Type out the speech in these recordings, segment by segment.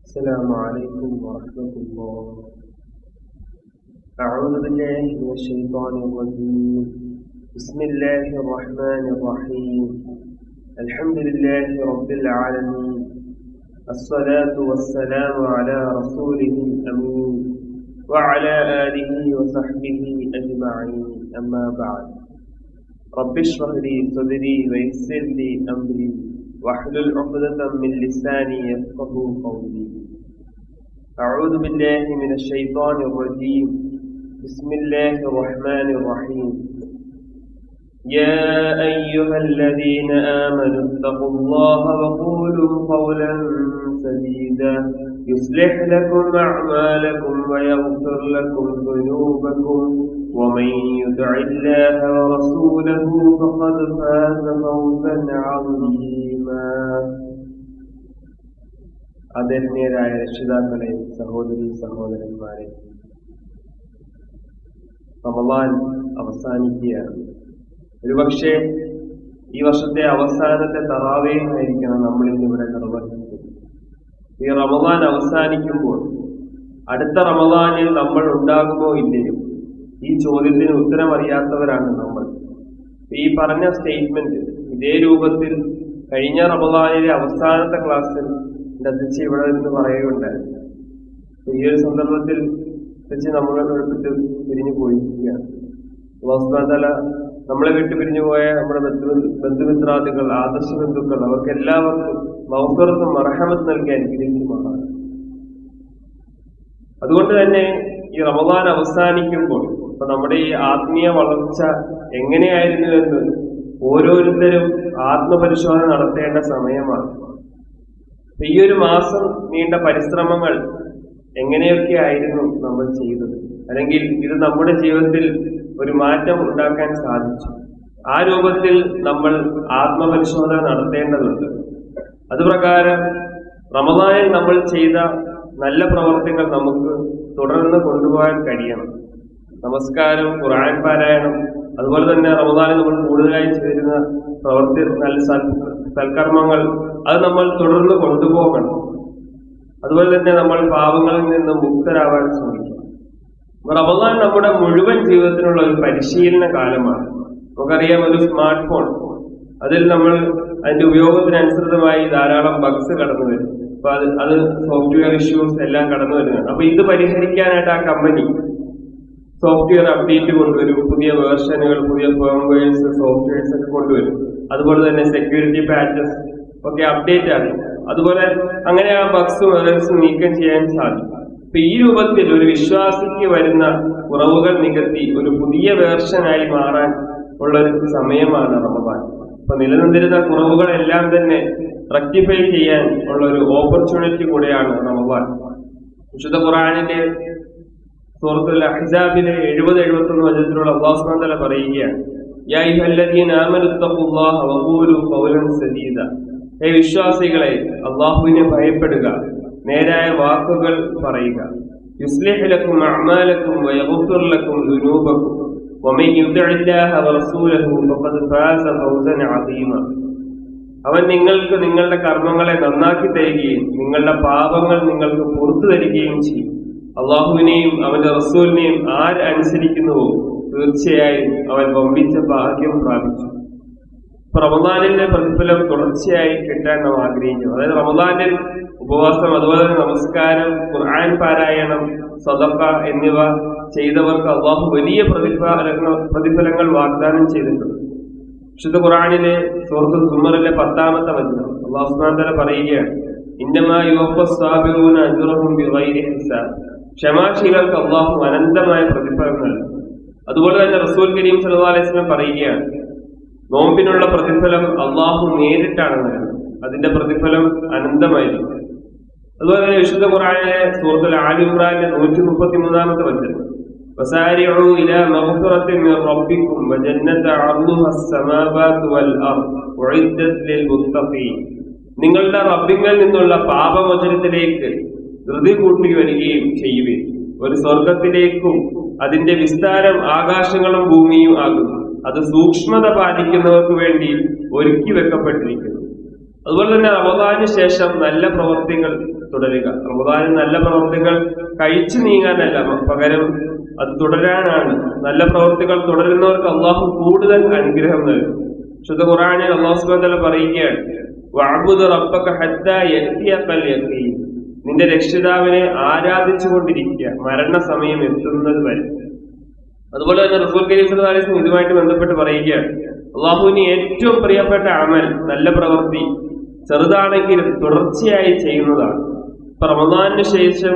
السلام عليكم ورحمة الله. أعوذ بالله من الشيطان الرجيم. بسم الله الرحمن الرحيم. الحمد لله رب العالمين. الصلاة والسلام على رسوله الأمين وعلى آله وصحبه أجمعين. أما بعد. رب اشرح لي صدري ويسر لي أمري واحلل عقدة من لساني يفقهوا قولي. أعوذ بالله من الشيطان الرجيم. بسم الله الرحمن الرحيم. يا أيها الذين آمنوا اتقوا الله وقولوا قولا سديدا يصلح لكم أعمالكم ويغفر لكم ذنوبكم ومن يطع الله ورسوله فقد فاز فوزا عظيما. ആദരണീയരായ രക്ഷിതാക്കളെ, സഹോദരി സഹോദരന്മാരെ, റമളാൻ അവസാനിക്കുകയാണ്. ഒരുപക്ഷെ ഈ വർഷത്തെ അവസാനത്തെ തറാവീഹ് ആയിരിക്കണം നമ്മൾ ഇന്നിവിടെ നിർവഹിക്കുന്നത്. ഈ റമളാൻ അവസാനിക്കുമ്പോൾ അടുത്ത റമളാനിൽ നമ്മൾ ഉണ്ടാകുമോ ഇല്ലയോ, ഈ ചോദ്യത്തിന് ഉത്തരം അറിയാത്തവരാണ് നമ്മൾ. ഈ പറഞ്ഞ സ്റ്റേറ്റ്മെന്റ് ഇതേ രൂപത്തിൽ കഴിഞ്ഞ റമളാനിലെ അവസാനത്തെ ക്ലാസ്സിൽ അധ്യക്ഷ ഇവിടെ നിന്ന് പറയുകയുണ്ടായിരുന്നു. ഈ ഒരു സന്ദർഭത്തിൽ വെച്ച് നമ്മളെ വിട്ട് പിരിഞ്ഞു പോയിരിക്കുകയാണ്. അല്ലാഹു സുബ്ഹാനഹു വ തആല നമ്മളെ വിട്ട് പിരിഞ്ഞു പോയ നമ്മുടെ ബന്ധുമിത്രാദികൾ, ആദർശ ബന്ധുക്കൾ, അവർക്ക് എല്ലാവർക്കും മഗ്ഫിറത്തും മർഹമത്തും നൽകി അനുഗ്രഹിക്കുമാറാണ്. അതുകൊണ്ട് തന്നെ ഈ റമളാൻ അവസാനിക്കുമ്പോൾ ഇപ്പൊ നമ്മുടെ ഈ ആത്മീയ വളർച്ച എങ്ങനെയായിരുന്നു എന്ന് ഓരോരുത്തരും ആത്മപരിശോധന നടത്തേണ്ട സമയമാണ്. ഈ ഒരു മാസം നീണ്ട പരിശ്രമങ്ങൾ എങ്ങനെയൊക്കെ ആയിരുന്നു നമ്മൾ ചെയ്തത്, അല്ലെങ്കിൽ ഇത് നമ്മുടെ ജീവിതത്തിൽ ഒരു മാറ്റം ഉണ്ടാക്കാൻ സാധിച്ചു? ആ രൂപത്തിൽ നമ്മൾ ആത്മപരിശോധന നടത്തേണ്ടതുണ്ട്. അതുപ്രകാരം റമളാനിൽ നമ്മൾ ചെയ്ത നല്ല പ്രവർത്തികൾ നമുക്ക് തുടർന്ന് കൊണ്ടുപോകാൻ കഴിയണം. നമസ്കാരം, ഖുർആൻ പാരായണം, അതുപോലെ തന്നെ റമളാനിൽ നമ്മൾ കൂടുതലായി ചെയ്തിരുന്ന നല്ല സൽക്കർമ്മങ്ങൾ, അത് നമ്മൾ തുടർന്ന് കൊണ്ടുപോകണം. അതുപോലെ തന്നെ നമ്മൾ പാപങ്ങളിൽ നിന്ന് മുക്തരാവാൻ ശ്രമിക്കണം. റമളാൻ നമ്മുടെ മുഴുവൻ ജീവിതത്തിനുള്ള ഒരു പരിശീലന കാലമാണ്. നമുക്കറിയാം, ഒരു സ്മാർട്ട് ഫോൺ, അതിൽ നമ്മൾ അതിന്റെ ഉപയോഗത്തിനനുസൃതമായി ധാരാളം ബഗ്സ് കടന്നു വരും. അപ്പൊ അത് സോഫ്റ്റ്വെയർ ഇഷ്യൂസ് എല്ലാം കടന്നു വരുന്നതാണ്. അപ്പൊ ഇത് പരിഹരിക്കാനായിട്ട് ആ കമ്പനി സോഫ്റ്റ്വെയർ അപ്ഡേറ്റ് കൊണ്ടുവരും, പുതിയ വേർഷനുകൾ, പുതിയ ഫേംവെയർസ്, സോഫ്റ്റ്വെയർസ് ഒക്കെ കൊണ്ടുവരും. അതുപോലെ തന്നെ സെക്യൂരിറ്റി പാച്ചസ് ഒക്കെ അപ്ഡേറ്റ് ആണ്. അതുപോലെ അങ്ങനെ ആ ബഗ്സും എറേഴ്സും നീക്കം ചെയ്യാൻ സാധിക്കും. അപ്പൊ ഈ രൂപത്തിൽ ഒരു വിശ്വാസിക്ക് വരുന്ന കുറവുകൾ നികത്തി ഒരു പുതിയ വേർഷനായി മാറാൻ ഉള്ള ഒരു സമയമാണ് റമളാൻ. അപ്പൊ നിലനിന്നിരുന്ന കുറവുകളെല്ലാം തന്നെ റെക്ടിഫൈ ചെയ്യാൻ ഉള്ള ഒരു ഓപ്പർച്യൂണിറ്റി കൂടെയാണ് റമളാൻ. വിശുദ്ധ ഖുർആനിന്റെ സൂറത്തുൽ അഹ്സാബിലെ 70-71 വചനത്തിലുള്ള അല്ലാഹു സുബ്ഹാനഹു വ തആല പറയുകയാണ്, യാ അയ്യുഹല്ലദീന ആമനു തഖുല്ലാഹ വഖൂലു ഖൗലൻ സദീദ. ഹേ വിശ്വാസികളെ, അല്ലാഹുവിനെ ഭയപ്പെടുക, നേരായ വാക്കുകൾ പറയുക. യുസ്ലിഹ് ലക്കും അഅമാലക്കും വയഗ്ഫിർ ലക്കും ദുനൂബക്കും വമൻ യുതിഇല്ലാഹ വറസൂലഹു ഫഖദ് ഫാസ ഫൗസൻ അദീമ. അവൻ നിങ്ങൾക്ക് നിങ്ങളുടെ കർമ്മങ്ങളെ നന്നാക്കി തരികയും നിങ്ങളുടെ പാപങ്ങൾ നിങ്ങൾക്ക് പുറത്തു തരികയും ചെയ്യും. അള്ളാഹുവിനെയും അവന്റെ റസൂലിനെയും ആര് അനുസരിക്കുന്നുവോ തീർച്ചയായും അവൻ വമ്പിച്ച ഭാഗ്യം പ്രാപിച്ചു. റമളാനിന്റെ പ്രതിഫലം തുടർച്ചയായി കിട്ടാൻ നാം ആഗ്രഹിക്കുന്നു. അതായത് റമളാനിൽ ഉപവാസം, അതുപോലെ തന്നെ നമസ്കാരം, ഖുർആൻ പാരായണം, സദഖ എന്നിവ ചെയ്തവർക്ക് അള്ളാഹു വലിയ പ്രതിഫലങ്ങൾ വാഗ്ദാനം ചെയ്തിട്ടുണ്ട്. വിശുദ്ധ ഖുർആനിലെ സൂറത്തുൽ സുമറിലെ 10-ാമത്തെ വചനം അല്ലാഹു സുബ്ഹാനഹു വ തആല പറയുകയാണ്, ഇന്നമാ യുവഫസ്സാബിറൂന അജ്റഹും ബിഗൈരി ഹിസാബ്. ക്ഷമാശീലർക്ക് അള്ളാഹു അനന്തമായ പ്രതിഫലം നൽകും. അതുപോലെ തന്നെ റസൂൽ കരീം സല്ലല്ലാഹു അലൈഹി വസല്ലം പറയുകയാണ്, നോമ്പിനുള്ള പ്രതിഫലം അള്ളാഹു നേരിട്ടാണ് നൽകുന്നത്, അതിന്റെ പ്രതിഫലം അനന്തമായിരിക്കും. അതുപോലെ തന്നെ വിശുദ്ധ ഖുർആനിലെ സൂറത്തുൽ ആലി ഇംറാനിലെ 133-ാമത്തെ വചനം, വസാരിഉ ഇലാ മഗ്ഫിറത്തിൻ മിർ റബ്ബിക്കും വജന്നത അർദുഹാ അസ്സമാവാതു വൽ അർദ് ഉഇദ്ദത് ലിൽ മുത്തഖീൻ. നിങ്ങളുടെ റബ്ബിങ്കിൽ നിന്നുള്ള പാപമോചനത്തിലേക്ക് ധൃതി കൂട്ടി വരികയും ചെയ്യുവിൻ. ഒരു സ്വർഗത്തിലേക്കും അതിന്റെ വിസ്താരം ആകാശങ്ങളും ഭൂമിയും ആകുന്നു. അത് സൂക്ഷ്മത പാലിക്കുന്നവർക്ക് വേണ്ടി ഒരുക്കി വെക്കപ്പെട്ടിരിക്കുന്നു. അതുപോലെ തന്നെ റമളാനിന് ശേഷം നല്ല പ്രവർത്തികൾ തുടരുക. റമദാനിൽ നല്ല പ്രവൃത്തികൾ കഴിച്ചു നീങ്ങാനല്ല, പകരം അത് തുടരാനാണ്. നല്ല പ്രവൃത്തികൾ തുടരുന്നവർക്ക് അള്ളാഹു കൂടുതൽ അനുഗ്രഹം നൽകും. ശുദ്ധ ഖുർആനിൽ അല്ലാഹു സുബ്ഹാനഹു വ തആല പറയുകയാണ്, വഅബ്ദു റബ്ബക ഹത്താ യഅതിയകൽ യഖീൻ. നിന്റെ രക്ഷിതാവിനെ ആരാധിച്ചുകൊണ്ടിരിക്കുക മരണസമയം എത്തുന്നത് വരെ. അതുപോലെ തന്നെ റസൂൽ കരീം സ്വല്ലല്ലാഹു അലൈഹി വസല്ലം ഇതുമായിട്ട് ബന്ധപ്പെട്ട് പറയുകയാണ്, അള്ളാഹുവിന് ഏറ്റവും പ്രിയപ്പെട്ട അമൽ, നല്ല പ്രവൃത്തി ചെറുതാണെങ്കിലും തുടർച്ചയായി ചെയ്യുന്നതാണ്. ഇപ്പൊ റമദാനിന് ശേഷം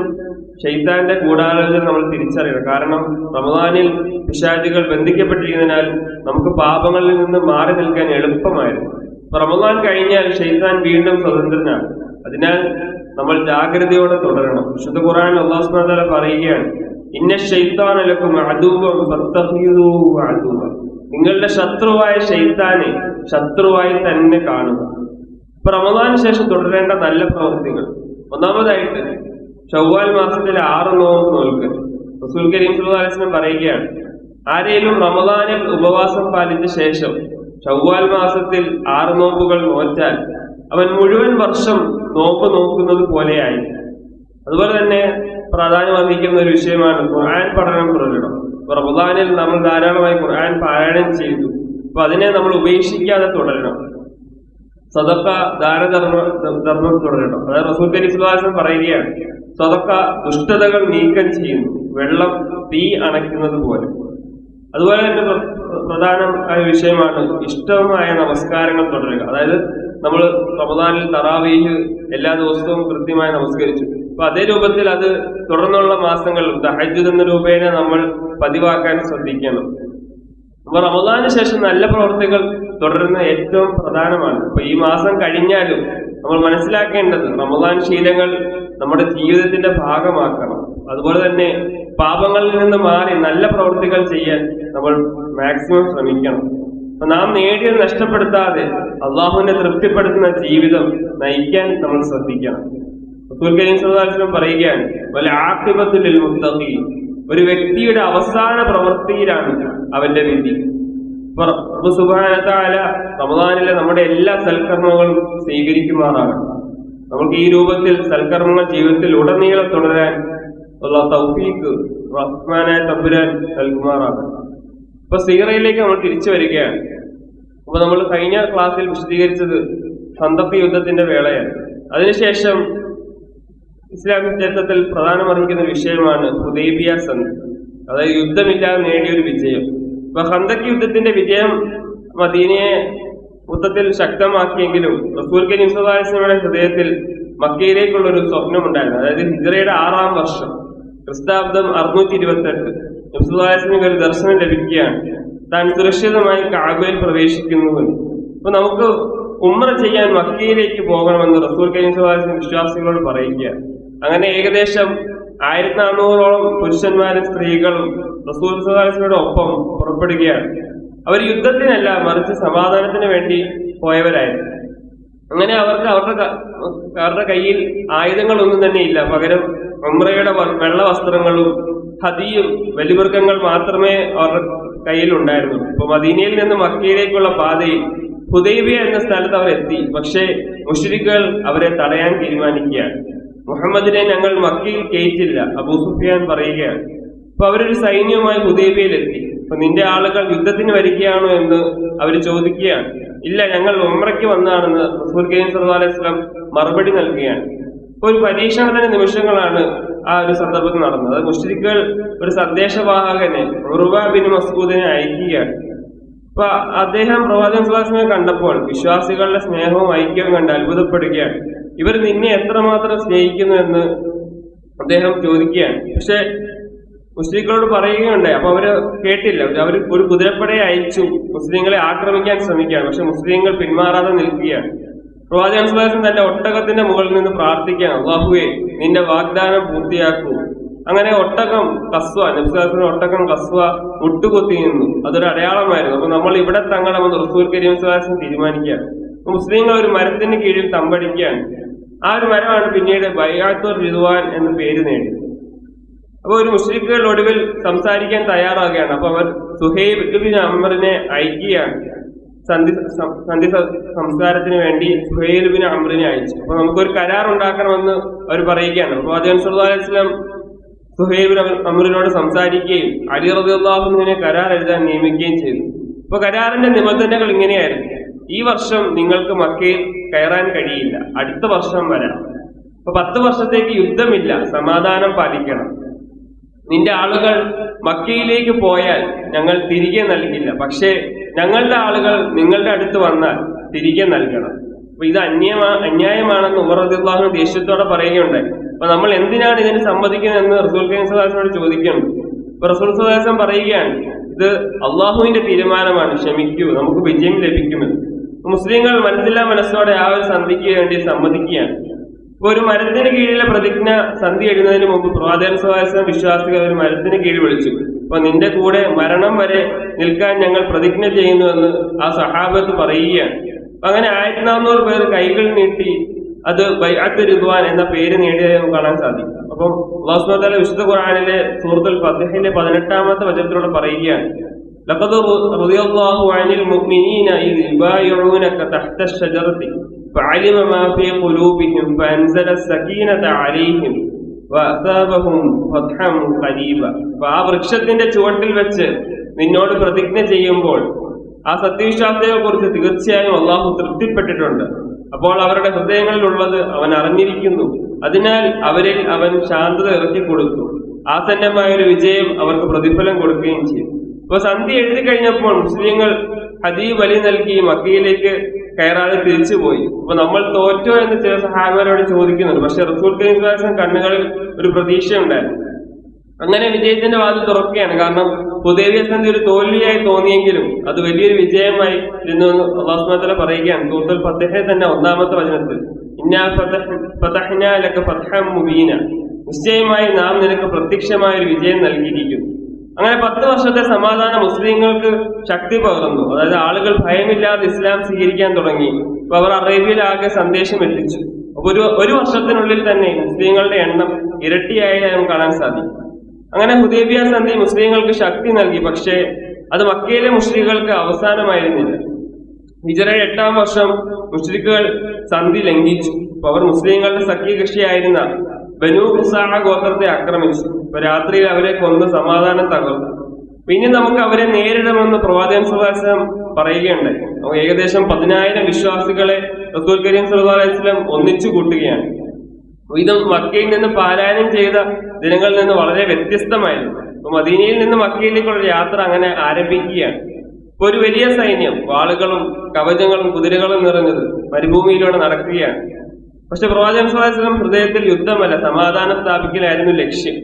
ശൈത്താന്റെ ഗൂഢാലോചന നമ്മൾ തിരിച്ചറിയണം. കാരണം റമദാനിൽ പിശാചുകൾ ബന്ധിക്കപ്പെട്ടിരിക്കുന്നതിനാൽ നമുക്ക് പാപങ്ങളിൽ നിന്ന് മാറി നിൽക്കാൻ എളുപ്പമായിരുന്നു. റമദാൻ കഴിഞ്ഞാൽ ശൈത്താൻ വീണ്ടും സ്വതന്ത്രനാണ്. അതിനാൽ നമ്മൾ ജാഗ്രതയോടെ തുടരണം. വിശുദ്ധ ഖുർആനിൽ അല്ലാഹു സുബ്ഹാനഹു വ തആല പറയുകയാണ്, ഇന്ന ശൈത്താന ലക്കും അദുവ്വൻ ഫത്തഖിദൂഹു അദുവ്വ. നിങ്ങളുടെ ശത്രുവായ ശൈത്താനെ ശത്രുവായി തന്നെ കാണുക. ഇപ്പൊ റമദാന് ശേഷം തുടരേണ്ട നല്ല പ്രവൃത്തികൾ, ഒന്നാമതായിട്ട് ശവ്വാൽ മാസത്തിൽ 6 നോമ്പ് നോൽക്കുക. റസൂൽ കരീം സ്വല്ലല്ലാഹു അലൈഹി വസല്ലം പറയുകയാണ്, ആരെങ്കിലും റമദാനിൽ ഉപവാസം പാലിച്ച ശേഷം ശവ്വാൽ മാസത്തിൽ 6 നോമ്പുകൾ നോറ്റാൽ അവൻ മുഴുവൻ വർഷം നോമ്പ് നോക്കുന്നത് പോലെയായി. അതുപോലെ തന്നെ പ്രാധാന്യം അർഹിക്കുന്ന ഒരു വിഷയമാണ് ഖുർആൻ പഠനം തുടരണം. റമദാനിൽ നമ്മൾ ധാരാളമായി ഖുർആൻ പാരായണം ചെയ്തു. അപ്പൊ അതിനെ നമ്മൾ ഉപേക്ഷിക്കാതെ തുടരണം. സദഖ, ദാനധർമ്മം തുടരണം. അതായത് റസൂൽ കരീം സ്വല്ലല്ലാഹു അലൈഹി വസല്ലം പറയുകയാണ്, സദഖ ദുഷ്ടതകൾ നീക്കം ചെയ്യുന്നു, വെള്ളം തീ അണയ്ക്കുന്നത് പോലെ. അതുപോലെ തന്നെ പ്രധാനമായ വിഷയമാണ് ഇഷ്ടമായ നമസ്കാരങ്ങൾ തുടരുക. അതായത് നമ്മൾ റമദാനിൽ തറാവീഹ് എല്ലാ ദിവസവും കൃത്യമായി നമസ്കരിച്ചു. അപ്പൊ അതേ രൂപത്തിൽ അത് തുടർന്നുള്ള മാസങ്ങളിൽ തഹജ്ജുദ് എന്ന രൂപേണ നമ്മൾ പതിവാക്കാൻ ശ്രദ്ധിക്കണം. അപ്പൊ റമദാന് ശേഷം നല്ല പ്രവർത്തികൾ തുടരുന്ന ഏറ്റവും പ്രധാനമാണ്. അപ്പൊ ഈ മാസം കഴിഞ്ഞാലും നമ്മൾ മനസ്സിലാക്കേണ്ടത് റമദാൻ ശീലങ്ങൾ നമ്മുടെ ജീവിതത്തിന്റെ ഭാഗമാക്കണം. അതുപോലെ തന്നെ പാപങ്ങളിൽ നിന്ന് മാറി നല്ല പ്രവർത്തികൾ ചെയ്യാൻ നമ്മൾ മാക്സിമം ശ്രമിക്കണം. അപ്പൊ നാം നേടിയത് നഷ്ടപ്പെടുത്താതെ അള്ളാഹുവിനെ തൃപ്തിപ്പെടുത്തുന്ന ജീവിതം നയിക്കാൻ നമ്മൾ ശ്രദ്ധിക്കണം. റസൂൽ കരീം സ്വല്ലല്ലാഹു അലൈഹി വസല്ലം പറയുകയാണ്, വൽ ആഖിബത്തു ലിൽ മുത്തഖീൻ. ഒരു വ്യക്തിയുടെ അവസാന പ്രവൃത്തിയിലാണ് അവന്റെ വിധി. റബ്ബ് സുബ്ഹാനഹു വ തആല റമദാനിലെ നമ്മുടെ എല്ലാ സൽക്കർമ്മങ്ങളും സ്വീകരിക്കുമാറാകണം. നമുക്ക് ഈ രൂപത്തിൽ സൽക്കർമ്മങ്ങൾ ജീവിതത്തിൽ ഉടനീളം തുടരാൻ ഉള്ള തൗഫീഖ് റഹ്മാനായ തമ്പുരാൻ നൽകുമാറാകണം. ഇപ്പൊ സീറയിലേക്ക് നമ്മൾ തിരിച്ചു വരികയാണ്. അപ്പൊ നമ്മൾ കഴിഞ്ഞ ക്ലാസ്സിൽ വിശദീകരിച്ചത് ഖന്തഖ് യുദ്ധത്തിന്റെ വേളയാണ്. അതിനുശേഷം ഇസ്ലാമിക് ചരിത്രത്തിൽ പ്രധാനമർഹിക്കുന്ന വിഷയമാണ് ഹുദൈബിയ സന്ധി, അതായത് യുദ്ധമില്ലാതെ നേടിയൊരു വിജയം. അപ്പൊ ഖന്തഖ് യുദ്ധത്തിന്റെ വിജയം മദീനയെ മൊത്തത്തിൽ ശക്തമാക്കിയെങ്കിലും റസൂൽ കരീം സ്വല്ലല്ലാഹു അലൈഹി വസല്ലമയുടെ ഹൃദയത്തിൽ മക്കയിലേക്കുള്ള ഒരു സ്വപ്നമുണ്ടായിരുന്നു. അതായത് ഹിജ്റയുടെ 6-ാം വർഷം, ക്രിസ്താബ്ദം 628, നബി സല്ലല്ലാഹു അലൈഹി വസല്ലമയ്ക്ക് ഒരു ദർശനം ലഭിക്കുകയാണ്, താൻ സുരക്ഷിതമായി കഅബയിൽ പ്രവേശിക്കുന്നുവെന്ന്. അപ്പൊ നമുക്ക് ഉംറ ചെയ്യാൻ മക്കയിലേക്ക് പോകണമെന്ന് റസൂൽ കരീം സ്വല്ലല്ലാഹു അലൈഹി വസല്ലം വിശ്വാസികളോട് പറയുകയാണ്. അങ്ങനെ ഏകദേശം 1400ഓളം പുരുഷന്മാരും സ്ത്രീകളും റസൂൽ സ്വല്ലല്ലാഹു അലൈഹി വസല്ലമയുടെ ഒപ്പം പുറപ്പെടുകയാണ്. അവർ യുദ്ധത്തിനല്ല, മറിച്ച് സമാധാനത്തിന് വേണ്ടി പോയവരായിരുന്നു. അങ്ങനെ അവർക്ക് അവരുടെ കയ്യിൽ ആയുധങ്ങളൊന്നും തന്നെ ഇല്ല. പകരം ഉംറയുടെ വെള്ള വസ്ത്രങ്ങളും ഹദിയും ബലിമൃഗങ്ങൾ മാത്രമേ അവരുടെ കയ്യിൽ ഉണ്ടായിരുന്നു. ഇപ്പൊ മദീനയിൽ നിന്ന് മക്കയിലേക്കുള്ള പാതയിൽ ഹുദൈബിയ എന്ന സ്ഥലത്ത് അവർ എത്തി. പക്ഷേ മുശ്രിക്കുകൾ അവരെ തടയാൻ തീരുമാനിക്കുകയാണ്. മുഹമ്മദിനെ ഞങ്ങൾ മക്കയിൽ കയറ്റില്ല, അബൂ സുഫിയാൻ പറയുകയാണ്. അപ്പൊ അവരൊരു സൈന്യവുമായി ഹുദൈബിയയിലെത്തി. അപ്പൊ നിന്റെ ആളുകൾ യുദ്ധത്തിന് വരികയാണോ എന്ന് അവർ ചോദിക്കുകയാണ്. ഇല്ല, ഞങ്ങൾ ഉംറയ്ക്ക് വന്നതാണെന്ന് റസൂൽ കരീം സ്വല്ലല്ലാഹു അലൈഹി വസല്ലം മറുപടി നൽകുകയാണ്. ഒരു പരീക്ഷണത്തിന്റെ നിമിഷങ്ങളാണ് ആ ഒരു സന്ദർഭത്തിൽ നടന്നത്. അത് മുശ്രിക്കുകൾ ഒരു സന്ദേശവാഹകനെ ഉർവ ബിൻ മസ്ഊദിനെ അയക്കുകയാണ്. അപ്പൊ അദ്ദേഹം പ്രവാചകൻ സ്വല്ലല്ലാഹു അലൈഹി വസല്ലമയെ കണ്ടപ്പോൾ വിശ്വാസികളുടെ സ്നേഹവും ഐക്യവും കണ്ട് അത്ഭുതപ്പെടുകയാണ്. ഇവർ നിന്നെ എത്രമാത്രം സ്നേഹിക്കുന്നു എന്ന് അദ്ദേഹം ചോദിക്കുകയാണ്. പക്ഷെ മുസ്ലിങ്ങളോട് പറയുകയുണ്ടായി. അപ്പൊ അവര് കേട്ടില്ല. അവർ ഒരു കുതിരപ്പടയെ അയച്ചു മുസ്ലിങ്ങളെ ആക്രമിക്കാൻ ശ്രമിക്കുകയാണ്. പക്ഷെ മുസ്ലിങ്ങൾ പിന്മാറാതെ നിൽക്കുകയാണ്. പ്രവാചകൻ സ്വല്ലല്ലാഹു അലൈഹി വസല്ലം തന്റെ ഒട്ടകത്തിന്റെ മുകളിൽ നിന്ന് പ്രാർത്ഥിക്കുകയാണ്, അല്ലാഹുവേ നിന്റെ വാഗ്ദാനം പൂർത്തിയാക്കൂ. അങ്ങനെ ഒട്ടകം കസ്വ, നബി സ്വല്ലല്ലാഹു അലൈഹി വസല്ലം ഒട്ടകം കസ്വ മുട്ടുകുത്തി നിന്നു. അതൊരു അടയാളമായിരുന്നു. അപ്പൊ നമ്മൾ ഇവിടെ തങ്ങണമെന്ന് റസൂൽ കരീം സ്വല്ലല്ലാഹു അലൈഹി വസല്ലം തീരുമാനിക്കുകയാണ്. മുസ്ലിങ്ങൾ ഒരു മരത്തിന് കീഴിൽ തമ്പടിക്കുകയാണ്. ആ ഒരു മരമാണ് പിന്നീട് ബൈഅത്തുർ റിദ്വാൻ എന്ന പേര് നേടി. അപ്പൊ ഒരു മുശ്രിക്കുകൾ ഒടുവിൽ സംസാരിക്കാൻ തയ്യാറാകുകയാണ്. അപ്പൊ അവർ സുഹൈബ് ഇബ്നു അംറിനെ അയക്കുകയാണ്. സന്ധി സംസ്കാരത്തിന് വേണ്ടി സുഹൈൽ ബിൻ അംറിനെ അയച്ചു. അപ്പൊ നമുക്കൊരു കരാർ ഉണ്ടാക്കണമെന്ന് അവർ പറയുകയാണ്. പ്രവാചകൻ സല്ലല്ലാഹു അലൈഹി വസല്ലം സുഹൈൽ ബിൻ അംറിനോട് സംസാരിക്കുകയും അലി റളിയല്ലാഹു അൻഹുവിനെ കരാർ എഴുതാൻ നിയമിക്കുകയും ചെയ്തു. അപ്പൊ കരാറിന്റെ നിബന്ധനകൾ ഇങ്ങനെയായിരുന്നു: ഈ വർഷം നിങ്ങൾക്ക് മക്കയിൽ കയറാൻ കഴിയില്ല, അടുത്ത വർഷം വരാം. അപ്പൊ 10 വർഷത്തേക്ക് യുദ്ധമില്ല, സമാധാനം പാലിക്കണം. നിന്റെ ആളുകൾ മക്കയിലേക്ക് പോയാൽ ഞങ്ങൾ തിരികെ നൽകില്ല, പക്ഷേ ഞങ്ങളുടെ ആളുകൾ നിങ്ങളുടെ അടുത്ത് വന്നാൽ തിരികെ നൽകണം. അപ്പൊ ഇത് അന്യായമാണെന്ന് ഉമർ റളിയല്ലാഹു അൻഹു ദേഷ്യത്തോടെ പറയുകയുണ്ടായി. അപ്പൊ നമ്മൾ എന്തിനാണ് ഇതിന് സമ്മതിക്കുന്നതെന്ന് റസൂൽ കരീം സ്വല്ലല്ലാഹു അലൈഹി വസല്ലമയോട് ചോദിക്കണം. അപ്പൊ റസൂൽ സ്വല്ലല്ലാഹു അലൈഹി വസല്ലം പറയുകയാണ്, ഇത് അള്ളാഹുവിന്റെ തീരുമാനമാണ്, ക്ഷമിക്കൂ, നമുക്ക് വിജയം ലഭിക്കുമെന്ന്. മുസ്ലിങ്ങൾ മനസ്സില്ലാ മനസ്സോടെ ആ ഒരു സന്ധിക്ക് വേണ്ടി സമ്മതിക്കുകയാണ്. ഇപ്പൊ ഒരു മരത്തിന് കീഴിലെ പ്രതിജ്ഞ സന്ധി എഴുതുന്നതിന് മുമ്പ് പ്രവാചകൻ സ്വല്ലല്ലാഹു അലൈഹി വസല്ലം വിശ്വാസികൾ ഒരു മരത്തിന് കീഴിൽ വിളിച്ചു. അപ്പൊ നിന്റെ കൂടെ മരണം വരെ നിൽക്കാൻ ഞങ്ങൾ പ്രതിജ്ഞ ചെയ്യുന്നുവെന്ന് ആ സഹാബത്ത് പറയുകയാണ്. അപ്പൊ അങ്ങനെ 1400 പേർ കൈകൾ നീട്ടി അത് ബൈഅത്ത് റിദ്വാൻ എന്ന പേര് നേടിയതായി നമുക്ക് കാണാൻ സാധിക്കും. അപ്പം അല്ലാഹു സുബ്ഹാനഹു വ തആല വിശുദ്ധ ഖുർആനിലെ സൂറത്തുൽ ഫത്ഹിലെ 18ാമത്തെ വചനത്തിലൂടെ പറയുകയാണ്, ലഖദ് റളിയല്ലാഹു അനിൽ മുഅ്മിനീന ഇദ് യുബായിഊനക തഹ്ത അശ്ശജറതി ഫഅലിമ മാ ഫീ ഖുലൂബിഹിം ഫഅൻസല അസ്സകീനത അലൈഹിം വഅസാബഹും ഫത്ഹൻ ഖരീബ. അപ്പൊ ആ വൃക്ഷത്തിന്റെ ചുവട്ടിൽ വെച്ച് നിന്നോട് പ്രതിജ്ഞ ചെയ്യുമ്പോൾ ആ സത്യവിശ്വാസികളെ കുറിച്ച് തീർച്ചയായും അള്ളാഹു തൃപ്തിപ്പെട്ടിട്ടുണ്ട്. അപ്പോൾ അവരുടെ ഹൃദയങ്ങളിലുള്ളത് അവൻ അറിഞ്ഞിരിക്കുന്നു, അതിനാൽ അവരിൽ അവൻ ശാന്തത ഇറക്കി കൊടുത്തു, ആസന്നമായ ഒരു വിജയം അവർക്ക് പ്രതിഫലം കൊടുക്കുകയും ചെയ്യും. അപ്പൊ സന്ധി എഴുതി കഴിഞ്ഞപ്പോൾ മുസ്ലിങ്ങൾ ഹദീബ് വലി നൽകി മക്കയിലേക്ക് കയറാതെ തിരിച്ചുപോയി. അപ്പൊ നമ്മൾ തോറ്റോ എന്ന് ചില സഹാബിമാരോട് ചോദിക്കുന്നുണ്ട്. പക്ഷെ റസൂൽ കരീം സ്വല്ലല്ലാഹു അലൈഹി വസല്ലം കണ്ണുകളിൽ ഒരു പ്രതീക്ഷയുണ്ടായിരുന്നു. അങ്ങനെ വിജയത്തിന്റെ വാതിൽ തുറക്കുകയാണ്. കാരണം ഹുദൈബിയ സന്ധി ഒരു തോൽവിയായി തോന്നിയെങ്കിലും അത് വലിയൊരു വിജയമായി ഇരുന്നുവെന്ന് അല്ലാഹു സുബ്ഹാനഹു വ തആല പറയുകയാണ്. സൂറത്തുൽ ഫത്ഹിലെ തന്നെ 1-ാമത്തെ വചനത്തിൽ, ഇന്നാ ഫതഹ്നാ ലക ഫത്ഹൻ മുബീന, നിശ്ചയമായി നാം നിനക്ക് പ്രത്യക്ഷമായ ഒരു വിജയം നൽകിയിരിക്കുന്നു. അങ്ങനെ 10 വർഷത്തെ സമാധാനം മുസ്ലിങ്ങൾക്ക് ശക്തി പകർന്നു. അതായത് ആളുകൾ ഭയമില്ലാതെ ഇസ്ലാം സ്വീകരിക്കാൻ തുടങ്ങി. അപ്പൊ അവർ അറേബ്യയിലാകെ സന്ദേശം എത്തിച്ചു. അപ്പൊ ഒരു വർഷത്തിനുള്ളിൽ തന്നെ മുസ്ലിങ്ങളുടെ എണ്ണം ഇരട്ടിയായി നമുക്ക് കാണാൻ സാധിക്കും. അങ്ങനെ ഹുദൈബിയ സന്ധി മുസ്ലിങ്ങൾക്ക് ശക്തി നൽകി. പക്ഷേ അത് മക്കയിലെ മുശ്രിക്കുകൾക്ക് അവസാനമായിരുന്നില്ല. ഹിജ്റയുടെ 8-ാം വർഷം മുശ്രിക്കുകൾ സന്ധി ലംഘിച്ചു. അപ്പൊ അവർ മുസ്ലിങ്ങളുടെ സഖ്യകക്ഷിയായിരുന്ന ബനൂ ഖുസാഅ ഗോത്രത്തെ ആക്രമിച്ചു. അപ്പൊ രാത്രിയിൽ അവരെ കൊന്ന് സമാധാനം തകർന്നു. പിന്നെ നമുക്ക് അവരെ നേരിടുമെന്ന് പ്രവാചകൻ സല്ലല്ലാഹു അലൈഹി വസല്ലം പറയുകയുണ്ടായി. ഏകദേശം 10,000 വിശ്വാസികളെ റസൂൽ കരീം സല്ലല്ലാഹു അലൈഹി വസല്ലം ഒന്നിച്ചു കൂട്ടുകയാണ്. ഇത് മക്കയിൽ നിന്ന് പാലായനം ചെയ്ത ദിനങ്ങളിൽ നിന്ന് വളരെ വ്യത്യസ്തമായിരുന്നു. അപ്പൊ മദീനയിൽ നിന്ന് മക്കയിലേക്കുള്ള യാത്ര അങ്ങനെ ആരംഭിക്കുകയാണ്. ഇപ്പൊ ഒരു വലിയ സൈന്യം വാളുകളും കവചങ്ങളും കുതിരകളും നിറഞ്ഞത് മരുഭൂമിയിലൂടെ നടക്കുകയാണ്. പക്ഷെ പ്രവാചകൻ സല്ലല്ലാഹു അലൈഹി വസല്ലം ഹൃദയത്തിൽ യുദ്ധമല്ല, സമാധാനം സ്ഥാപിക്കലായിരുന്നു ലക്ഷ്യം.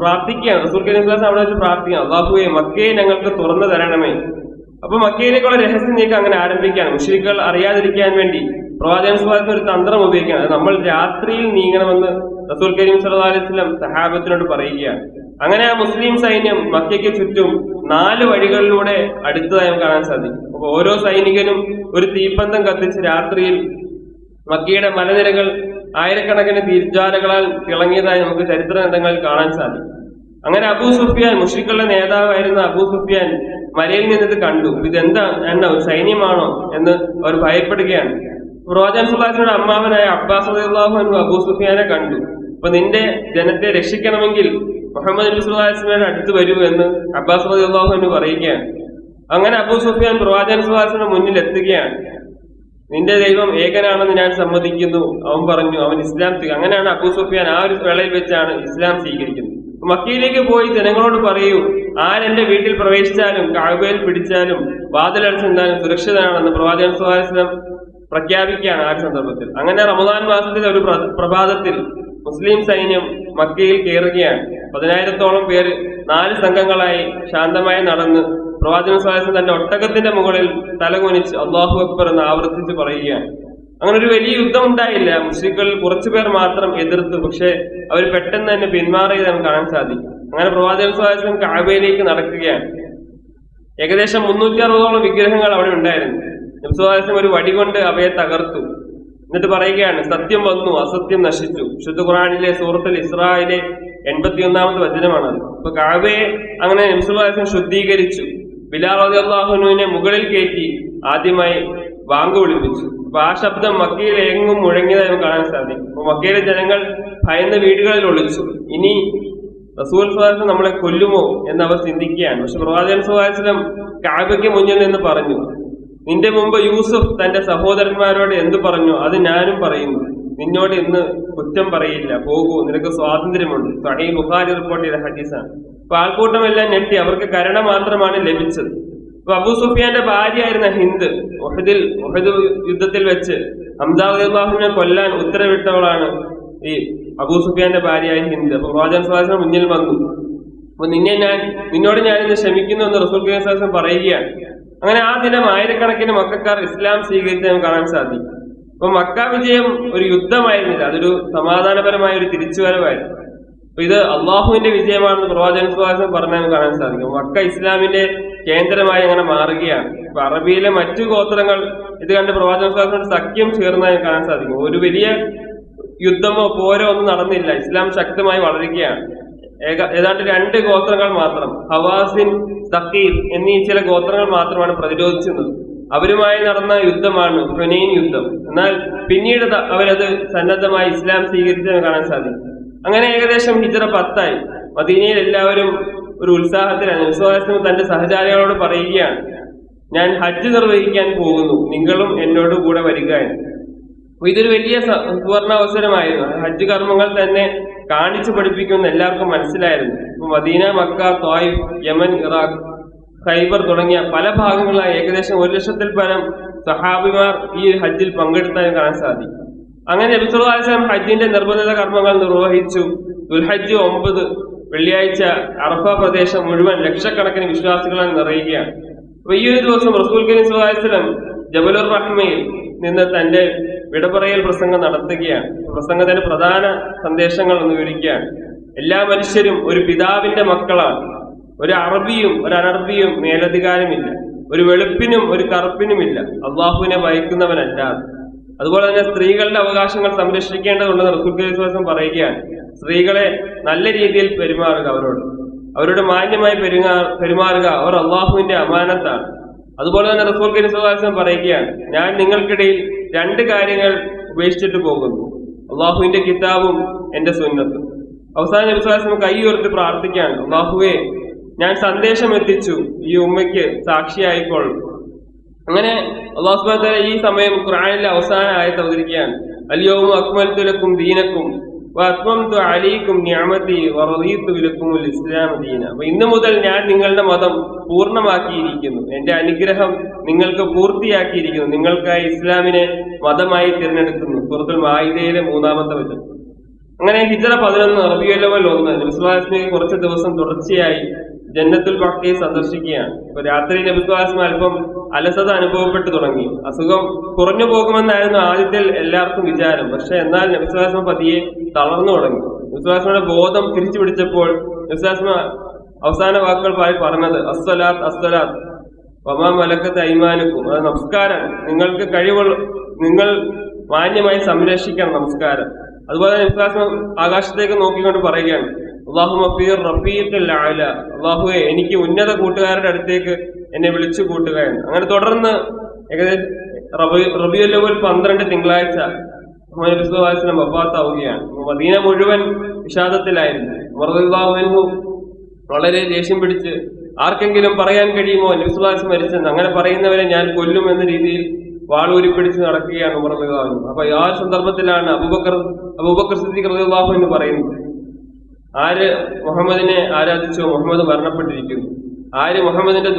പ്രാർത്ഥിക്കുകയാണ്. റസൂൽ കരീം സല്ലല്ലാഹു അലൈഹി വസല്ലം അവിടെ വെച്ച് പ്രാർത്ഥിക്കുകയാണ്, അല്ലാഹുവേ മക്കയെ ഞങ്ങൾക്ക് തുറന്നു തരണമേ. അപ്പൊ മക്കയിലേക്കുള്ള രഹസ്യ നീക്കം അങ്ങനെ ആരംഭിക്കുകയാണ്. മുശ്രിക്കുകൾ അറിയാതിരിക്കാൻ വേണ്ടി പ്രവാചകൻ സല്ലല്ലാഹു അലൈഹി വസല്ലം ഒരു തന്ത്രം ഉപയോഗിക്കുകയാണ്. നമ്മൾ രാത്രിയിൽ നീങ്ങണമെന്ന് റസൂൽ കരീം സല്ലല്ലാഹു അലൈഹി വസല്ലം സഹാബത്തിനോട് പറയുകയാണ്. അങ്ങനെ ആ മുസ്ലിം സൈന്യം മക്കയ്ക്ക് ചുറ്റും 4 വഴികളിലൂടെ അടുത്തതായി കാണാൻ സാധിക്കും. അപ്പൊ ഓരോ സൈനികനും ഒരു തീപ്പന്തം കത്തിച്ച് രാത്രിയിൽ മക്കയുടെ മലനിരകൾ ആയിരക്കണക്കിന് തീജ്വാലകളാൽ തിളങ്ങിയതായി നമുക്ക് ചരിത്ര ഗ്രന്ഥങ്ങളിൽ കാണാൻ സാധിക്കും. അങ്ങനെ അബൂ സുഫിയാൻ, മുശ്രിക്കുകളുടെ നേതാവായിരുന്ന അബൂ സുഫിയാൻ മലയിൽ നിന്നത് കണ്ടു. ഇതെന്താ ഒരു സൈന്യമാണോ എന്ന് അവർ ഭയപ്പെടുകയാണ്. പ്രവാചകൻ സല്ലല്ലാഹു അലൈഹി വസല്ലം അമ്മാവനായ അബ്ബാസ് റളിയല്ലാഹു അൻഹു അബൂ സുഫിയാനെ കണ്ടു. അപ്പൊ നിന്റെ ജനത്തെ രക്ഷിക്കണമെങ്കിൽ മുഹമ്മദ് നബി സല്ലല്ലാഹു അലൈഹി വസല്ലമയുടെ അടുത്ത് വരൂ എന്ന് അബ്ബാസ് റളിയല്ലാഹു അൻഹു പറയുകയാണ്. അങ്ങനെ അബൂ സുഫിയാൻ പ്രവാചകൻ സല്ലല്ലാഹു അലൈഹി വസല്ലം മുന്നിൽ എത്തുകയാണ്. നിന്റെ ദൈവം ഏകനാണെന്ന് ഞാൻ സമ്മതിക്കുന്നു. അവൻ പറഞ്ഞു, അവൻ ഇസ്ലാം അങ്ങനെയാണ് അബൂ സുഫിയാൻ ആ ഒരു വേളയിൽ വെച്ചാണ് ഇസ്ലാം സ്വീകരിക്കുന്നത്. മക്കയിലേക്ക് പോയി ജനങ്ങളോട് പറയൂ, ആരെന്റെ വീട്ടിൽ പ്രവേശിച്ചാലും കഅബയിൽ പിടിച്ചാലും വാതിലടച്ച് നിന്നാലും സുരക്ഷിതനാണെന്ന് പ്രവാചകൻ സല്ലല്ലാഹു അലൈഹി വസല്ലം പ്രഖ്യാപിക്കുകയാണ് ആ സന്ദർഭത്തിൽ. അങ്ങനെ റമദാൻ മാസത്തിലെ ഒരു പ്രഭാതത്തിൽ മുസ്ലിം സൈന്യം മക്കയിൽ കയറുകയാണ്. 10,000-ഓളം പേര് 4 സംഘങ്ങളായി ശാന്തമായി നടന്ന് പ്രവാചകൻ സല്ലല്ലാഹു അലൈഹി വസല്ലം തന്റെ ഒട്ടകത്തിന്റെ മുകളിൽ തലകുനിച്ച് അല്ലാഹു അക്ബർ എന്ന് ആവർത്തിച്ച് പറയുകയാണ്. അങ്ങനെ ഒരു വലിയ യുദ്ധം ഉണ്ടായില്ല. മുസ്ലിങ്ങളിൽ കുറച്ചുപേർ മാത്രം എതിർത്തു. പക്ഷെ അവർ പെട്ടെന്ന് തന്നെ പിന്മാറിയത് നമുക്ക് കാണാൻ സാധിക്കും. അങ്ങനെ പ്രവാചകൻ സല്ലല്ലാഹു അലൈഹി വസല്ലം കഅബയിലേക്ക് നടക്കുകയാണ്. ഏകദേശം 360ഓളം വിഗ്രഹങ്ങൾ അവിടെ ഉണ്ടായിരുന്നു. നബി സല്ലല്ലാഹു അലൈഹി വസല്ലം ഒരു വടി കൊണ്ട് അവയെ തകർത്തു. എന്നിട്ട് പറയുകയാണ്, സത്യം വന്നു, അസത്യം നശിച്ചു. വിശുദ്ധ ഖുർആനിലെ സൂറത്തുൽ ഇസ്രായിലെ 81-ാമത്തെ വചനമാണ്. അപ്പൊ കഅബയെ അങ്ങനെ നബി സല്ലല്ലാഹു അലൈഹി വസല്ലം ശുദ്ധീകരിച്ചു. ബിലാൽ റളിയല്ലാഹു അൻഹുവിനെ മുകളിൽ കയറ്റി ആദ്യമായി ബാങ്ക് വിളിപ്പിച്ചു. അപ്പൊ ആ ശബ്ദം മക്കയിൽ എങ്ങും മുഴങ്ങിയതായി നമുക്ക് കാണാൻ സാധിക്കും. അപ്പൊ മക്കയിലെ ജനങ്ങൾ ഭയന്ന് വീടുകളിൽ ഒളിച്ചു. ഇനി റസൂൽ സ്വല്ലല്ലാഹു അലൈഹി വസല്ലം നമ്മളെ കൊല്ലുമോ എന്ന് അവർ ചിന്തിക്കുകയാണ്. പക്ഷെ പ്രവാചകൻ സ്വല്ലല്ലാഹു അലൈഹി വസല്ലം കഅബയ്ക്ക് മുന്നിൽ നിന്ന് പറഞ്ഞു, നിന്റെ മുമ്പ് യൂസുഫ് തന്റെ സഹോദരന്മാരോട് എന്തു പറഞ്ഞു അത് ഞാനും പറയുന്നു, നിന്നോട് ഇന്ന് കുറ്റം പറയില്ല, പോകൂ, നിനക്ക് സ്വാതന്ത്ര്യമുണ്ട്. സഹീഹ് ബുഖാരി റിപ്പോർട്ട് ചെയ്ത ഹദീസാണ്. അപ്പൊ ആൾക്കൂട്ടമെല്ലാം ഞെട്ടി, അവർക്ക് കരുണ മാത്രമാണ് ലഭിച്ചത്. അപ്പൊ അബൂ സുഫിയാന്റെ ഭാര്യയായിരുന്ന ഹിന്ദ് ഉഹദ് യുദ്ധത്തിൽ വെച്ച് ഹംസ റളിയല്ലാഹു അൻഹുവിനെ കൊല്ലാൻ ഉത്തരവിട്ടവളാണ് ഈ അബൂ സുഫിയാന്റെ ഭാര്യയായ ഹിന്ദ്. അപ്പൊ പ്രവാചകൻ സ്വല്ലല്ലാഹു അലൈഹി വസല്ലം മുന്നിൽ വന്നു. അപ്പൊ നിന്നോട് ഞാൻ ഇന്ന് ക്ഷമിക്കുന്നു എന്ന് റസൂൽ സ്വല്ലല്ലാഹു അലൈഹി വസല്ലം പറയുകയാണ്. അങ്ങനെ ആ ദിനം ആയിരക്കണക്കിന് മക്കക്കാർ ഇസ്ലാം സ്വീകരിച്ച് നമുക്ക് കാണാൻ സാധിക്കും. അപ്പൊ മക്ക വിജയം ഒരു യുദ്ധമായിരുന്നില്ല, അതൊരു സമാധാനപരമായ ഒരു തിരിച്ചുവരവായിരുന്നു. അപ്പൊ ഇത് അള്ളാഹുവിന്റെ വിജയമാണെന്ന് പ്രവാചകൻ സ്വല്ലല്ലാഹു അലൈഹി വസല്ലം പറഞ്ഞാൽ നമുക്ക് കാണാൻ സാധിക്കും. മക്ക ഇസ്ലാമിന്റെ കേന്ദ്രമായി അങ്ങനെ മാറുകയാണ്. ഇപ്പൊ അറബിയിലെ മറ്റു ഗോത്രങ്ങൾ ഇത് കണ്ട് പ്രവാചകൻ സ്വല്ലല്ലാഹു അലൈഹി വസല്ലം സഖ്യം ചേർന്നതായി കാണാൻ സാധിക്കും. ഒരു വലിയ യുദ്ധമോ പോരോ ഒന്നും നടന്നില്ല, ഇസ്ലാം ശക്തമായി വളരുകയാണ്. ഏതാണ്ട് 2 ഗോത്രങ്ങൾ മാത്രം, ഹവാസിൻ, സഖീഫ് എന്നീ ചില ഗോത്രങ്ങൾ മാത്രമാണ് പ്രതിരോധിച്ചിരുന്നത്. അവരുമായി നടന്ന യുദ്ധമാണ് ഹുനൈൻ യുദ്ധം. എന്നാൽ പിന്നീട് അവരത് സന്നദ്ധമായി ഇസ്ലാം സ്വീകരിച്ചത് കാണാൻ സാധിക്കും. അങ്ങനെ ഏകദേശം ഹിജ്റ 10 മദീനയിൽ എല്ലാവരും ഒരു ഉത്സാഹത്തിലാണ്. നബി സ്വല്ലല്ലാഹു അലൈഹി വസല്ലം തന്റെ സഹചാരികളോട് പറയുകയാണ്, ഞാൻ ഹജ്ജ് നിർവഹിക്കാൻ പോകുന്നു, നിങ്ങളും എന്നോട് കൂടെ വരിക എന്ന്. അപ്പൊ ഇതൊരു വലിയ സുവർണ അവസരമായിരുന്നു. ഹജ്ജ് കർമ്മങ്ങൾ തന്നെ കാണിച്ചു പഠിപ്പിക്കുമെന്ന് എല്ലാവർക്കും മനസ്സിലായിരുന്നു. ഇപ്പൊ Medina, Mecca, Taif, Yemen, Iraq, Khaybar തുടങ്ങിയ പല ഭാഗങ്ങളിലായി ഏകദേശം 1,00,000-ൽ പരം സഹാബിമാർ ഈ ഹജ്ജിൽ പങ്കെടുത്താൻ കാണാൻ സാധിക്കും. അങ്ങനെ നബി സല്ലല്ലാഹു അലൈഹി വസല്ലം ഹജ്ജിന്റെ നിർബന്ധിത കർമ്മങ്ങൾ നിർവഹിച്ചു. ദുൽഹജ്ജ് 9 വെള്ളിയാഴ്ച അറഫ പ്രദേശം മുഴുവൻ ലക്ഷക്കണക്കിന് വിശ്വാസികളാൽ നിറയുകയാണ്. അപ്പൊ ഈ ഒരു ദിവസം റസൂൽ കരീം സ്വല്ലല്ലാഹു അലൈഹി വസല്ലം ജബലുർ റഹ്മയിൽ നിന്ന് തന്റെ വിടപറയൽ പ്രസംഗം നടത്തുകയാണ്. പ്രസംഗത്തിന്റെ പ്രധാന സന്ദേശങ്ങൾ ഒന്ന് വിവരിക്കുകയാണ്. എല്ലാ മനുഷ്യരും ഒരു പിതാവിന്റെ മക്കളാണ്. ഒരു അറബിയും ഒരു അനർബിയും മേലധികാരമില്ല, ഒരു വെളുപ്പിനും ഒരു കറുപ്പിനുമില്ല, അള്ളാഹുവിനെ ഭയക്കുന്നവനല്ലാതെ. അതുപോലെ തന്നെ സ്ത്രീകളുടെ അവകാശങ്ങൾ സംരക്ഷിക്കേണ്ടതുണ്ടെന്ന് റസൂൽ കരീം സ്വല്ലല്ലാഹു അലൈഹി വസല്ലം പറയുകയാണ്. സ്ത്രീകളെ നല്ല രീതിയിൽ പെരുമാറുക, അവരോട് മാന്യമായി പെരുമാറുക, അവർ അള്ളാഹുവിന്റെ അമാനത്താണ്. അതുപോലെ തന്നെ റസൂൽ കരീം സ്വല്ലല്ലാഹു അലൈഹി വസല്ലം പറയുകയാണ്, ഞാൻ നിങ്ങൾക്കിടയിൽ 2 കാര്യങ്ങൾ ഉപേക്ഷിച്ചിട്ട് പോകുന്നു, അള്ളാഹുവിന്റെ കിതാബും എന്റെ സുന്നത്തും. അവസാനം നബി സ്വല്ലല്ലാഹു അലൈഹി വസല്ലം കൈ ഉയർത്തി പ്രാർത്ഥിക്കുകയാണ്, അള്ളാഹുവേ, ഞാൻ സന്ദേശം എത്തിച്ചു, ഈ ഉമ്മയ്ക്ക് സാക്ഷിയായിക്കൊള്ളും. അങ്ങനെ അല്ലാഹു സുബ്ഹാനഹു വ തആല ഈ സമയം ഖുർആനിലെ അവസാന ആയത്ത് അവതരിക്കുകയാണ്, അൽയൗമ അക്മൽതു ലക്കും ദീനക്കും വഅത്മംതു അലൈക്കും നിഅമതി വറദീതു ലക്കുമുൽ ഇസ്ലാമ ദീന. അപ്പൊ ഇന്നു മുതൽ ഞാൻ നിങ്ങളുടെ മതം പൂർണ്ണമാക്കിയിരിക്കുന്നു, എന്റെ അനുഗ്രഹം നിങ്ങൾക്ക് പൂർത്തിയാക്കിയിരിക്കുന്നു, നിങ്ങൾക്കായി ഇസ്ലാമിനെ മതമായി തിരഞ്ഞെടുക്കുന്നു. സൂറത്തുൽ മാഇദയിലെ 3-ാമത്തെ വചനം. അങ്ങനെ ഹിജ്റ 11 റബീഉൽ അവ്വൽ 1 നബി സ്വല്ലല്ലാഹു അലൈഹി വസല്ലം കുറച്ച് ദിവസം തുടർച്ചയായി ജന്നത്തുൽ ബഖീഅ സന്ദർശിക്കുകയാണ്. അപ്പൊ രാത്രി നബി സ്വല്ലല്ലാഹു അലൈഹി വസല്ലം അല്പം അലസത അനുഭവപ്പെട്ടു തുടങ്ങി. അസുഖം കുറഞ്ഞു പോകുമെന്നായിരുന്നു ആദ്യത്തിൽ എല്ലാവർക്കും വിചാരം. പക്ഷെ എന്നാൽ നബി സ്വല്ലല്ലാഹു അലൈഹി വസല്ലം പതിയെ തളർന്നു തുടങ്ങി. നബി സ്വല്ലല്ലാഹു അലൈഹി വസല്ലം ബോധം തിരിച്ചു പിടിച്ചപ്പോൾ നബി സ്വല്ലല്ലാഹു അലൈഹി വസല്ലം അവസാന വാക്കുകൾ പറഞ്ഞത് അസ്സലാത്ത് അസ്സലാത്ത് വമാ മലക്കത്ത് ഐമാനുക്കും, അത് നമസ്കാരം, നിങ്ങൾക്ക് നിങ്ങൾ മാന്യമായി സംരക്ഷിക്കണം നമസ്കാരം. അതുപോലെ നബി സ്വല്ലല്ലാഹു അലൈഹി വസല്ലം ആകാശത്തേക്ക് നോക്കിക്കൊണ്ട് പറയുകയാണ്, അല്ലാഹുമ്മ ഫീ റഫീഖിൽ അഅല, അല്ലാഹുവേ, എനിക്ക് ഉന്നത കൂട്ടുകാരുടെ അടുത്തേക്ക് എന്നെ വിളിച്ചു കൂട്ടുകയാണ്. അങ്ങനെ തുടർന്ന് ഏകദേശം റബീഉൽ അവ്വൽ 12 തിങ്കളാഴ്ച നബി സല്ലല്ലാഹു അലൈഹി വസല്ലം വഫാത്താവുകയാണ്. മദീന മുഴുവൻ വിഷാദത്തിലായിരുന്നു. ഉമർ റളിയല്ലാഹു അൻഹു വളരെ ദേഷ്യം പിടിച്ച്, ആർക്കെങ്കിലും പറയാൻ കഴിയുമോ നബി സല്ലല്ലാഹു അലൈഹി വസല്ലം മരിച്ചെന്ന്? അങ്ങനെ പറയുന്നവരെ ഞാൻ കൊല്ലും എന്ന രീതിയിൽ വാളൂരി പിടിച്ച് നടക്കുകയാണ് ഉമർ റളിയല്ലാഹു അൻഹു. അപ്പൊ ആ സന്ദർഭത്തിലാണ് അബൂബക്കർ സിദ്ദീഖ് റളിയല്ലാഹു അൻഹു പറയുന്നത്, ആര് മുഹമ്മദിനെ ആരാധിച്ചോ മുഹമ്മദ് മരണപ്പെട്ടിരിക്കുന്നു, ആര് മുഹമ്മദിന്റെ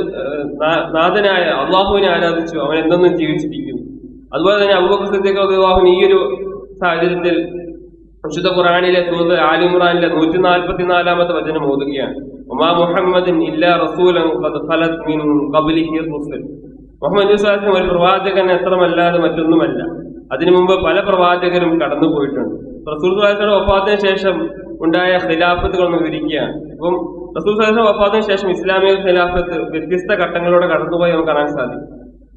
നാഥനായ അള്ളാഹുവിനെ ആരാധിച്ചോ അവൻ എന്തെന്നും ജീവിച്ചിരിക്കുന്നു. അതുപോലെ തന്നെ അബൂബക്കർ സിദ്ദീഖ് റളിയല്ലാഹു അൻഹു ഈ ഒരു സാഹചര്യത്തിൽ വിശുദ്ധ ഖുർആനിലെ സൂറത്ത് ആലി ഇംറാനിലെ 144-ാമത്തെ വചനം ഓതുകയാണ്, വമാ മുഹമ്മദിൻ ഇല്ലാ റസൂലൻ ഖദ് ഖലത് മിൻ ഖബ്ലിഹി റുസുൽ. മുഹമ്മദ് സ്വല്ലല്ലാഹു അലൈഹി വസല്ലം ഒരു പ്രവാചകൻ മാത്രമല്ലാതെ മറ്റൊന്നുമല്ല, അതിനു മുമ്പ് പല പ്രവാചകരും കടന്നുപോയിട്ടുണ്ട്. റസൂൽ സ്വല്ലല്ലാഹു അലൈഹി വസല്ലം വഫാത്തിന് ശേഷം ഉണ്ടായ ഖിലാഫത്തുകൾ വിവരിക്കുകയാണ്. അപ്പം റസൂൽ സ്വല്ലല്ലാഹു അലൈഹി വസല്ലം വഫാത്തിന് ശേഷം ഇസ്ലാമിക ഖിലാഫത്ത് വ്യത്യസ്ത ഘട്ടങ്ങളിലൂടെ കടന്നുപോയി നമുക്ക് കാണാൻ സാധിക്കും.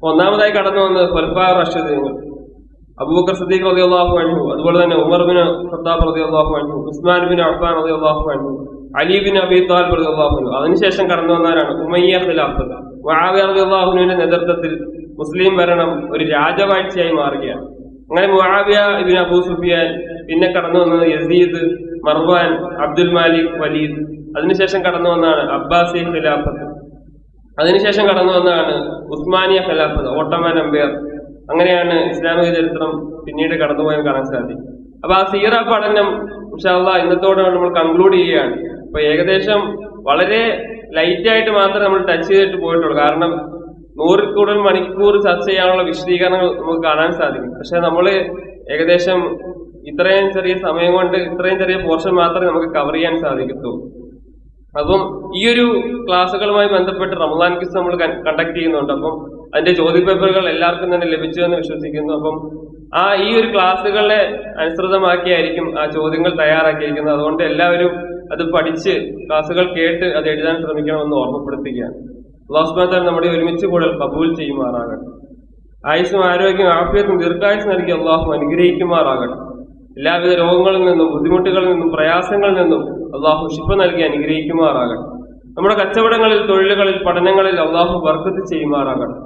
ഒന്നാമതായി കടന്നു വന്നത് ഖുലഫാ റാഷിദീൻ, അബൂബക്കർ സിദ്ദീഖ് റളിയല്ലാഹു അൻഹു, അതുപോലെ തന്നെ ഉമർ ബിൻ ഖത്താബ് റളിയല്ലാഹു അൻഹു, ഉസ്മാൻ ബിൻ അഫ്ഫാൻ റളിയല്ലാഹു അൻഹു, അലി ബിൻ അബി ത്വാലിബ് റളിയല്ലാഹു അൻഹു. അതിനുശേഷം കടന്നു വന്നവരാണ് ഉമയ്യ ഖിലാഫത്ത്. മുആവിയ റളിയല്ലാഹു അൻഹുവിന്റെ നേതൃത്വത്തിൽ മുസ്ലിം ഭരണം ഒരു രാജവാഴ്ചയായി മാറുകയാണ്. അങ്ങനെ മുആവിയ ഇബ്നു അബൂ സുഫിയാൻ, പിന്നെ കടന്നു വന്നത് യസീദ്, മർവാൻ, അബ്ദുൽ മാലിക്, വലീദ്, അതിനുശേഷം കടന്നു വന്നതാണ് അബ്ബാസി ഖിലാഫത്ത്, അതിനുശേഷം കടന്നു വന്നതാണ് ഉസ്മാനിയ ഖിലാഫത്ത്, ഓട്ടോമൻ എംപയർ. അങ്ങനെയാണ് ഇസ്ലാമിക ചരിത്രം പിന്നീട് കടന്നുപോയാൽ കാണാൻ സാധിക്കും. അപ്പൊ ആ സീറ പഠനം ഇൻഷാ അല്ലാഹ് ഇന്നത്തോടെ നമ്മൾ കൺക്ലൂഡ് ചെയ്യുകയാണ്. അപ്പൊ ഏകദേശം വളരെ ലൈറ്റായിട്ട് മാത്രമേ നമ്മൾ ടച്ച് ചെയ്തിട്ട് പോയിട്ടുള്ളൂ. കാരണം 100 കൂടുതൽ മണിക്കൂർ ചർച്ച ചെയ്യാനുള്ള വിശദീകരണങ്ങൾ നമുക്ക് കാണാൻ സാധിക്കും. പക്ഷെ നമ്മൾ ഏകദേശം ഇത്രയും ചെറിയ സമയം കൊണ്ട് ഇത്രയും ചെറിയ പോർഷൻ മാത്രമേ നമുക്ക് കവർ ചെയ്യാൻ സാധിക്കത്തുള്ളൂ. അപ്പം ഈ ഒരു ക്ലാസ്സുകളുമായി ബന്ധപ്പെട്ട് റമദാൻ ക്വിസ് നമ്മൾ കണ്ടക്ട് ചെയ്യുന്നുണ്ട്. അപ്പം അതിന്റെ ചോദ്യപേപ്പറുകൾ എല്ലാവർക്കും തന്നെ ലഭിച്ചു എന്ന് വിശ്വസിക്കുന്നു. അപ്പം ഈ ഒരു ക്ലാസ്സുകളെ അനുസൃതമാക്കിയായിരിക്കും ആ ചോദ്യങ്ങൾ തയ്യാറാക്കിയിരിക്കുന്നത്. അതുകൊണ്ട് എല്ലാവരും അത് പഠിച്ച് ക്ലാസ്സുകൾ കേട്ട് അത് എഴുതാൻ ശ്രമിക്കണമെന്ന് ഓർമ്മപ്പെടുത്തുകയാണ്. അല്ലാഹു സുബ്ഹാനഹു വ തആല നമ്മുടെ ഒരുമിച്ച് കൂടൽ കബൂൽ ചെയ്യുമാറാകട്ടെ. ആയുസ്സും ആരോഗ്യം ആഫിയത്തും ദീർഘായുസ് നൽകി അള്ളാഹു അനുഗ്രഹിക്കുമാറാകട്ടെ. എല്ലാവിധ രോഗങ്ങളിൽ നിന്നും ബുദ്ധിമുട്ടുകളിൽ നിന്നും പ്രയാസങ്ങളിൽ നിന്നും അള്ളാഹു ശിഫ നൽകി അനുഗ്രഹിക്കുമാറാകട്ടെ. നമ്മുടെ കച്ചവടങ്ങളിൽ, തൊഴിലുകളിൽ, പഠനങ്ങളിൽ അള്ളാഹു ബർക്കത്ത് ചെയ്യുമാറാകട്ടെ.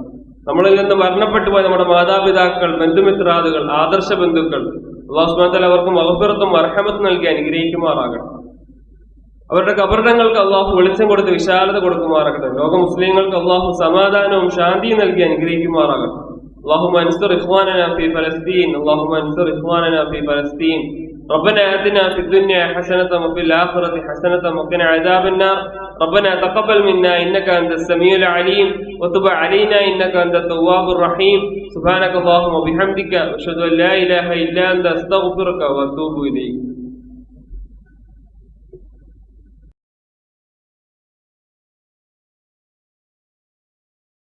നമ്മളിൽ നിന്ന് മരണപ്പെട്ടു പോയ നമ്മുടെ മാതാപിതാക്കൾ, ബന്ധുമിത്രാദികൾ, ആദർശ ബന്ധുക്കൾ, അള്ളാഹു സുബ്ഹാനഹു വ തആല അവർക്ക് മഗ്ഫിറത്തും മർഹമത്തും നൽകി അനുഗ്രഹിക്കുമാറാകട്ടെ. അവരുടെ കബറിടങ്ങൾക്ക് അള്ളാഹു വെളിച്ചം കൊടുത്ത് വിശാലത കൊടുക്കുമാറാകട്ടെ. ലോക മുസ്ലിങ്ങൾക്ക് അള്ളാഹു സമാധാനവും ശാന്തിയും നൽകി അനുഗ്രഹിക്കുമാറാകട്ടെ. اللهم انصر اخواننا في فلسطين اللهم انصر اخواننا في فلسطين ربنا آتنا في الدنيا حسنة وفي الآخرة حسنة وقنا عذاب النار ربنا تقبل منا إنك أنت السميع العليم وتب علينا إنك أنت التواب الرحيم سبحانك اللهم وبحمدك أشهد أن لا إله إلا أنت أستغفرك وأتوب إليك.